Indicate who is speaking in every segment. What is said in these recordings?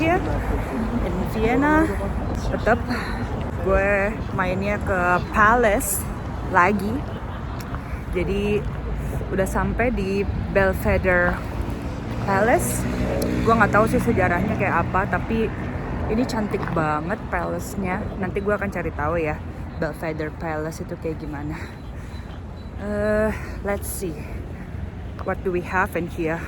Speaker 1: here in Vienna. Tetap gue mainnya ke Palace lagi. Jadi udah sampai di Belvedere Palace. Gue nggak tahu sih sejarahnya kayak apa, tapi ini cantik banget palace-nya. Nanti gue akan cari tahu ya Belvedere Palace itu kayak gimana. Let's see what do we have in here.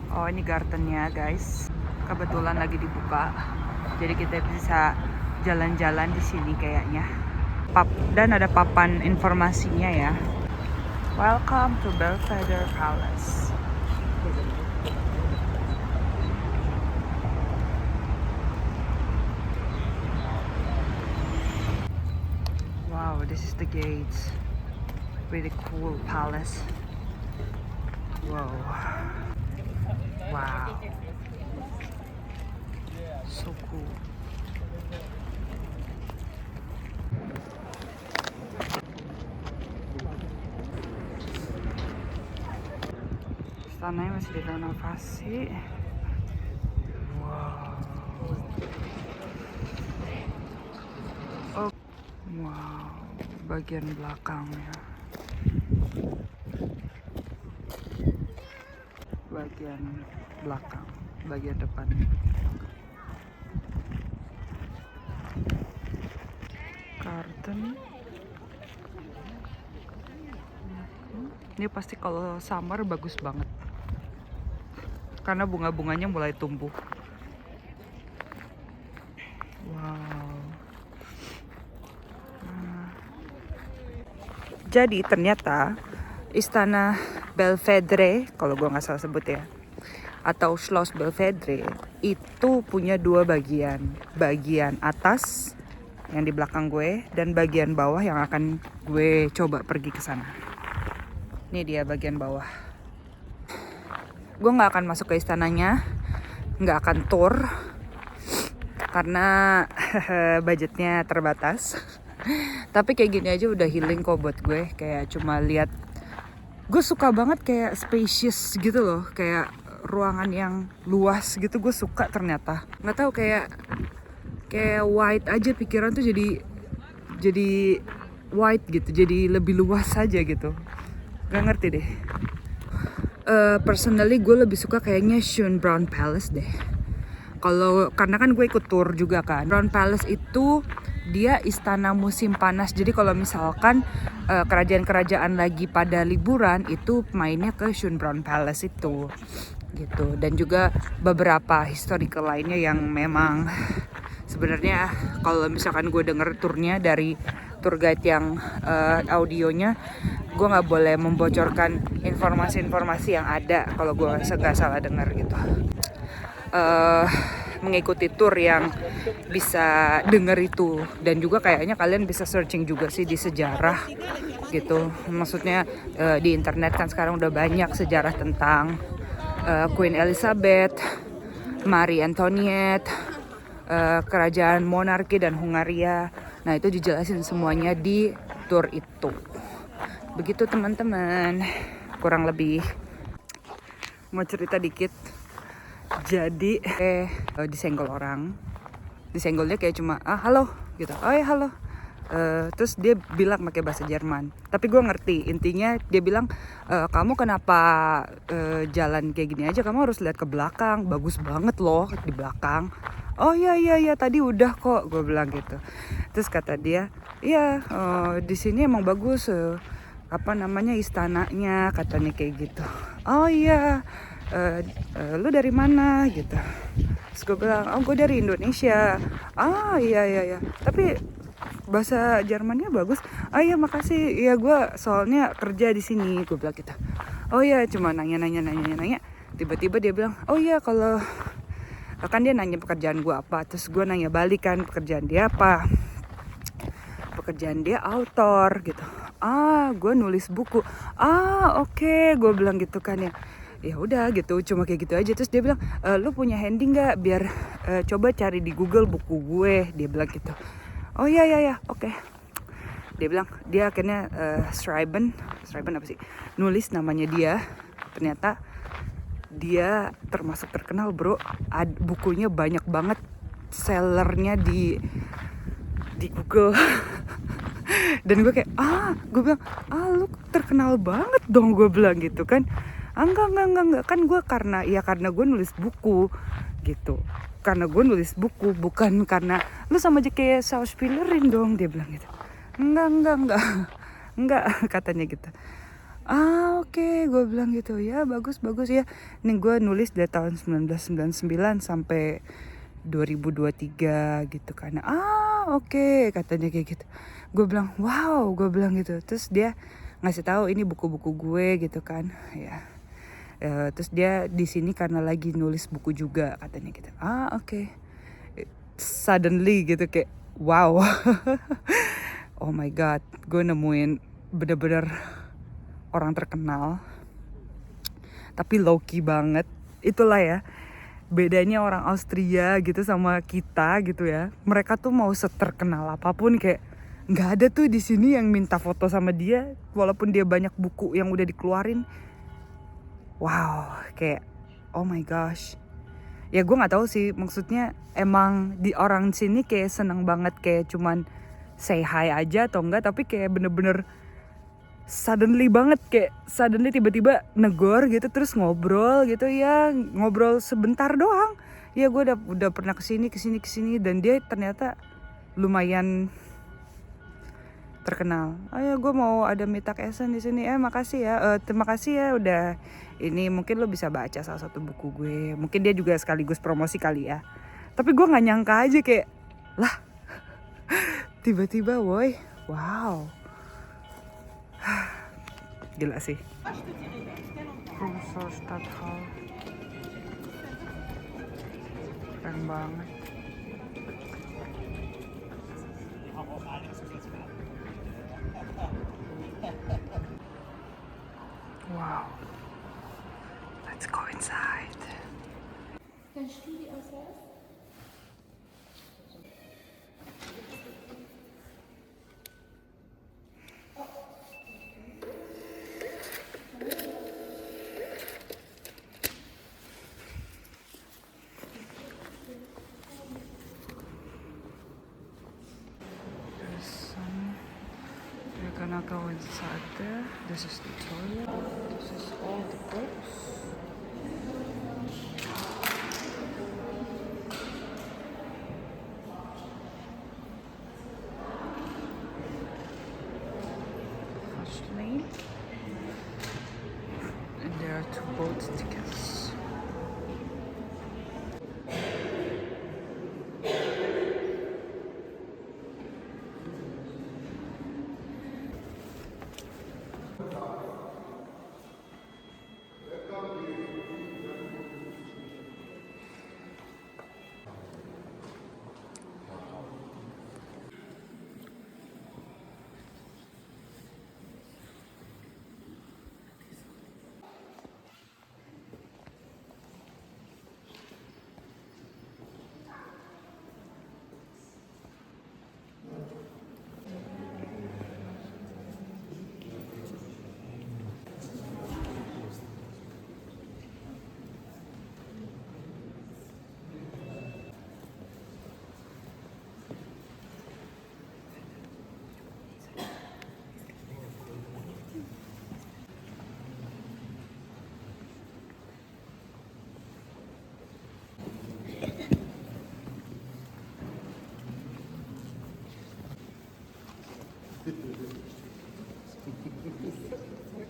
Speaker 1: Oh, ini gardennya guys. Kebetulan lagi dibuka. Jadi kita bisa jalan-jalan di sini kayaknya. Dan ada papan informasinya ya. Welcome to Belvedere Palace. Wow, this is the gates. Really cool palace. Wow. Wow. So cool. Istananya masih direnovasi. Wow. Oh. Wow, bagian belakangnya. Bagian belakang, bagian depan. Garden. Ini pasti kalau summer bagus banget. Karena bunga-bunganya mulai tumbuh. Wow. Jadi ternyata Istana Belvedere, kalau gue nggak salah sebut ya, atau Schloss Belvedere itu punya dua bagian. Bagian atas yang di belakang gue dan bagian bawah yang akan gue coba pergi ke sana. Ini dia bagian bawah. Gue nggak akan masuk ke istananya, nggak akan tour karena budgetnya terbatas. Tapi kayak gini aja udah healing kok buat gue. Kayak cuma lihat, gue suka banget kayak spacious gitu loh, kayak ruangan yang luas gitu. Gue suka ternyata. Nggak tahu, kayak wide aja pikiran tuh jadi wide gitu, jadi lebih luas aja gitu. Gak ngerti deh. Personally gue lebih suka kayaknya Schönbrunn Palace deh. Karena kan gue ikut tour juga kan. Schönbrunn Palace itu dia istana musim panas. Jadi kalau misalkan kerajaan-kerajaan lagi pada liburan itu mainnya ke Schönbrunn Palace itu gitu. Dan juga beberapa historical lainnya yang memang sebenarnya kalau misalkan gue denger turnya dari tour guide yang audionya, gue nggak boleh membocorkan informasi-informasi yang ada kalau gue nggak salah dengar gitu. Mengikuti tour yang bisa denger itu, dan juga kayaknya kalian bisa searching juga sih di sejarah gitu. Maksudnya di internet kan sekarang udah banyak sejarah tentang Queen Elizabeth, Marie Antoinette, kerajaan monarki dan Hungaria. Nah itu dijelasin semuanya di tour itu. Begitu teman-teman, kurang lebih. Mau cerita dikit. Jadi disenggol orang. Disenggolnya kayak cuma halo gitu. Oh ya halo. Terus dia bilang pakai bahasa Jerman. Tapi gue ngerti intinya. Dia bilang kamu kenapa jalan kayak gini aja, kamu harus lihat ke belakang, bagus banget loh di belakang. Oh iya tadi udah kok, gue bilang gitu. Terus kata dia, iya di sini emang bagus, istananya, katanya kayak gitu. Oh iya, lu dari mana gitu. Terus gue bilang, oh gue dari Indonesia. Iya. Tapi bahasa Jermannya bagus. Oh iya makasih. Iya gue soalnya kerja di sini, gue bilang gitu. Oh iya, cuma nanya. Tiba-tiba dia bilang, oh iya kalau kan dia nanya pekerjaan gue apa, terus gue nanya balik kan pekerjaan dia apa. Pekerjaan dia author gitu. Gue nulis buku. Oke, gue bilang gitu kan ya. Ya udah gitu, cuma kayak gitu aja. Terus dia bilang, lu punya handy nggak, biar coba cari di Google buku gue, dia bilang gitu. Oh iya, oke. Dia bilang, dia akhirnya Schreiben apa sih, nulis namanya dia. Ternyata dia termasuk terkenal bro. Bukunya banyak banget sellernya di Google. Dan gue kayak gue bilang lu terkenal banget dong, gue bilang gitu kan. Enggak kan gue karena gue nulis buku gitu, karena gue nulis buku, bukan karena lu sama aja kayak Schauspielerin dong, dia bilang gitu. Enggak katanya gitu. Oke, gue bilang gitu. Ya bagus ya. Nih gue nulis dari tahun 1999 sampai 2023 gitu kan. Oke, katanya kayak gitu. Gue bilang wow, gue bilang gitu. Terus dia ngasih tahu ini buku-buku gue gitu kan. Ya. Terus dia di sini karena lagi nulis buku juga katanya gitu. Oke. Suddenly gitu kayak wow. Oh my god, gue nemuin bener-bener orang terkenal tapi low key banget. Itulah ya bedanya orang Austria gitu sama kita gitu ya. Mereka tuh mau seterkenal apapun, kayak nggak ada tuh di sini yang minta foto sama dia walaupun dia banyak buku yang udah dikeluarin. Wow, kayak oh my gosh. Ya gue nggak tahu sih, maksudnya emang di orang sini kayak seneng banget kayak cuman say hi aja atau enggak, tapi kayak bener-bener suddenly banget, kayak suddenly tiba-tiba negor gitu, terus ngobrol gitu ya, ngobrol sebentar doang. Ya gue udah pernah kesini dan dia ternyata lumayan terkenal. Ya gue mau ada Mitak Esen di sini. Makasih ya. Terima kasih ya udah ini, mungkin lo bisa baca salah satu buku gue. Mungkin dia juga sekaligus promosi kali ya. Tapi gue nggak nyangka aja kayak lah tiba-tiba woi. Wow. Gila sih. Profesor Stadthal. Keren banget. Wow. Let's go inside.
Speaker 2: Kannst du die auswählen?
Speaker 1: We're gonna go inside there. This is the toilet. This is all the books. First lane. And there are 2 boat tickets.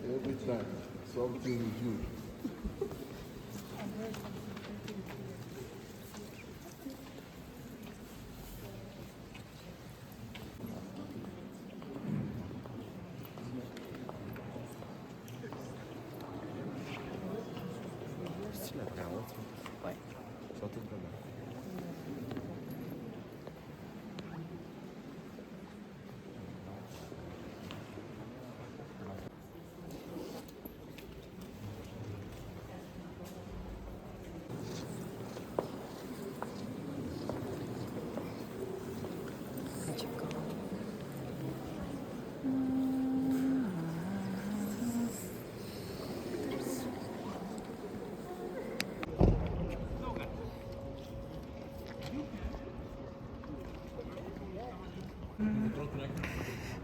Speaker 3: Every time, something is new.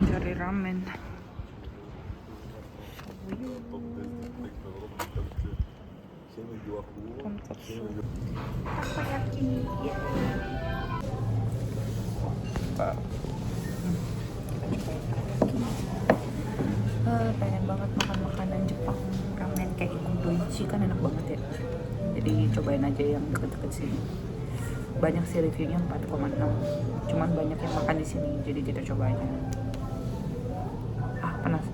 Speaker 1: Cari ramen. Tonkatsu. Takoyaki. Pengen banget makan makanan Jepang, ramen kayak ikudoichi kan enak banget ya. Jadi cobain aja yang deket-deket sini. Banyak sih reviewnya 4,6. Cuman banyak yang makan di sini, jadi kita coba aja. Panas.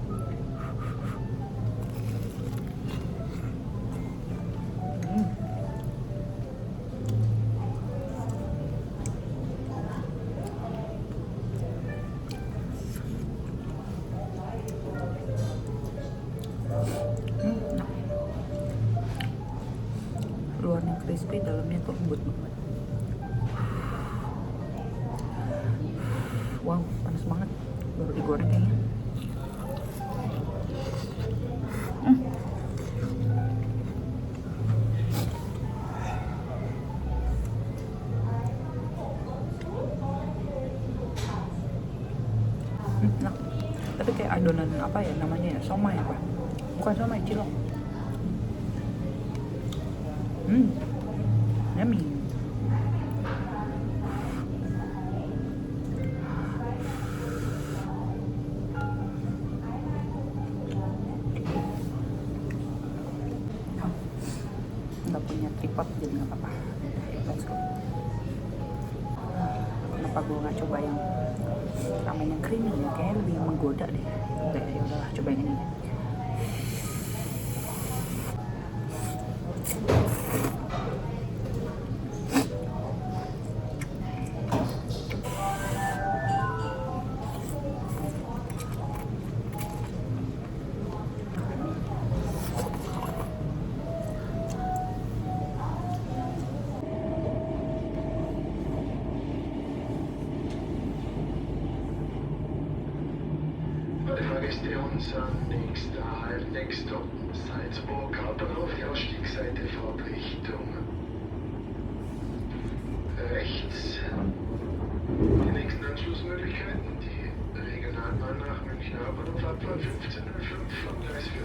Speaker 1: Luarnya crispy, dalamnya tuh lembut banget. Wow, panas banget. Baru digoreng kayaknya. Enak. Tapi kayak adonan apa ya namanya ya? Somai apa? Bukan somai, cilok. Yummy. Nggak punya tripod jadi nggak apa-apa. Let's go. Kenapa gue nggak coba yang ramen yang creamy ya? Kayaknya lebih menggoda deh. Udah, ya udahlah, coba yang ini.
Speaker 4: Ist unser nächster Halt, Next Stop Salzburg, Hauptbahnhof, die Ausstiegsseite Fahrtrichtung rechts. Die nächsten Anschlussmöglichkeiten, die Regionalbahn nach München Hauptbahnhof, Abfahrt 15:05 von Gleis 4.